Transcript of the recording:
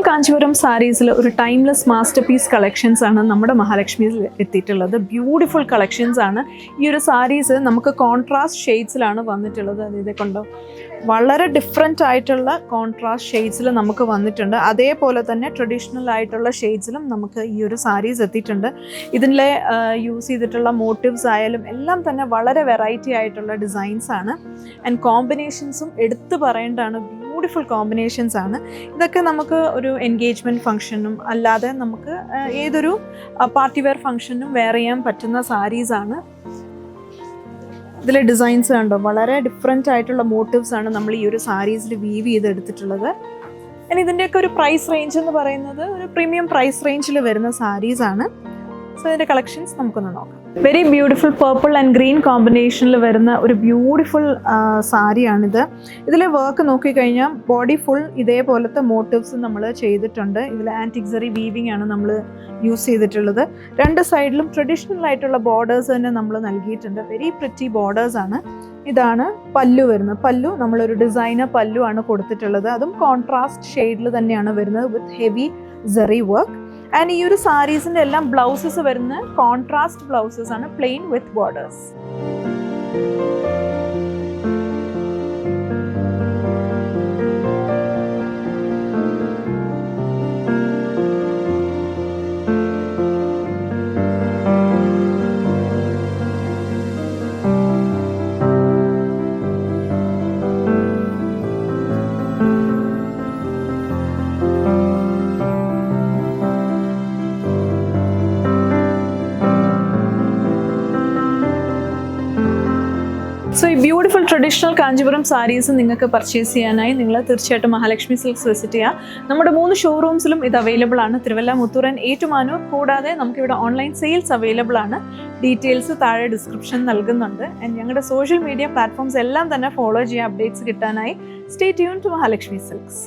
കാഞ്ചീപുരം സാരീസിൽ ഒരു timeless master piece collections ആണ് നമ്മുടെ മഹാലക്ഷ്മിയിൽ എത്തിയിട്ടുള്ളത്. ബ്യൂട്ടിഫുൾ കളക്ഷൻസ് ആണ്. ഈ ഒരു സാരീസ് നമുക്ക് കോൺട്രാസ്റ്റ് ഷെയ്ഡ്സിലാണ് വന്നിട്ടുള്ളത്. അത് കൊണ്ടോ വളരെ ഡിഫറെൻ്റ് ആയിട്ടുള്ള കോൺട്രാസ്റ്റ് ഷെയ്ഡ്സിൽ നമുക്ക് വന്നിട്ടുണ്ട്. അതേപോലെ തന്നെ ട്രഡീഷണൽ ആയിട്ടുള്ള ഷെയ്ഡ്സിലും നമുക്ക് ഈ ഒരു സാരീസ് എത്തിയിട്ടുണ്ട്. ഇതിലെ യൂസ് ചെയ്തിട്ടുള്ള മോട്ടീവ്സ് ആയാലും എല്ലാം തന്നെ വളരെ വെറൈറ്റി ആയിട്ടുള്ള ഡിസൈൻസ് ആണ്. ആൻഡ് കോമ്പിനേഷൻസും എടുത്തു പറയേണ്ടതാണ്. ബ്യൂട്ടിഫുൾ കോമ്പിനേഷൻസ് ആണ്. ഇതൊക്കെ നമുക്ക് ഒരു എൻഗേജ്മെൻറ്റ് ഫംഗ്ഷനും അല്ലാതെ നമുക്ക് ഏതൊരു പാർട്ടി വെയർ ഫംഗ്ഷനും വെയർ ചെയ്യാൻ പറ്റുന്ന സാരീസാണ്. ഇതിലെ ഡിസൈൻസ് കണ്ടോ, വളരെ ഡിഫറെൻ്റ് ആയിട്ടുള്ള മോട്ടീവ്സ് ആണ് നമ്മൾ ഈ ഒരു സാരീസിൽ വീവ് ചെയ്തെടുത്തിട്ടുള്ളത്. ഇനി ഇതിൻ്റെയൊക്കെ ഒരു പ്രൈസ് റേഞ്ച് എന്ന് പറയുന്നത് ഒരു പ്രീമിയം പ്രൈസ് റേഞ്ചിൽ വരുന്ന സാരീസാണ്. സോ ഇതിൻ്റെ കളക്ഷൻസ് നമുക്കൊന്ന് നോക്കാം. Very beautiful purple and green കോമ്പിനേഷനിൽ വരുന്ന ഒരു ബ്യൂട്ടിഫുൾ സാരിയാണിത്. ഇതിലെ വർക്ക് നോക്കിക്കഴിഞ്ഞാൽ ബോഡി ഫുൾ ഇതേപോലത്തെ മോട്ടീവ്സ് നമ്മൾ ചെയ്തിട്ടുണ്ട്. ഇതിൽ ആൻറ്റിക് വീവിംഗ് ആണ് നമ്മൾ യൂസ് ചെയ്തിട്ടുള്ളത്. രണ്ട് സൈഡിലും ട്രഡീഷണൽ ആയിട്ടുള്ള ബോർഡേഴ്സ് തന്നെ നമ്മൾ നൽകിയിട്ടുണ്ട്. വെരി പ്രിറ്റി ബോർഡേഴ്സ് ആണ്. ഇതാണ് പല്ലു വരുന്നത്. പല്ലു നമ്മളൊരു ഡിസൈനർ പല്ലു ആണ് കൊടുത്തിട്ടുള്ളത്. അതും കോൺട്രാസ്റ്റ് ഷെയ്ഡിൽ തന്നെയാണ് വരുന്നത് വിത്ത് ഹെവി സെറി വർക്ക്. ആൻഡ് ഈ ഒരു സാരീസിൻ്റെ എല്ലാം ബ്ലൗസസ് വരുന്ന കോൺട്രാസ്റ്റ് ബ്ലൗസസ് ആണ്, പ്ലെയിൻ വിത്ത് ബോർഡേഴ്സ്. സോ ഈ ബ്യൂട്ടിഫുൾ ട്രഡീഷണൽ കാഞ്ചീപുരം സാരീസ് നിങ്ങൾക്ക് പർച്ചേസ് ചെയ്യാനായി നിങ്ങൾ തീർച്ചയായിട്ടും മഹാലക്ഷ്മി സിൽക്സ് വിസിറ്റ് ചെയ്യുക. നമ്മുടെ 3 ഷോറൂംസിലും ഇത് അവൈലബിൾ ആണ്. തിരുവല്ല, മുത്തൂർ ആൻഡ് ഏറ്റുമാനൂർ. കൂടാതെ നമുക്കിവിടെ ഓൺലൈൻ സെയിൽസ് അവൈലബിൾ ആണ്. ഡീറ്റെയിൽസ് താഴെ ഡിസ്ക്രിപ്ഷൻ നൽകുന്നുണ്ട്. ആൻഡ് ഞങ്ങളുടെ സോഷ്യൽ മീഡിയ പ്ലാറ്റ്ഫോംസ് എല്ലാം തന്നെ ഫോളോ ചെയ്യുക അപ്ഡേറ്റ്സ് കിട്ടാനായി. Stay tune to Mahalakshmi silks.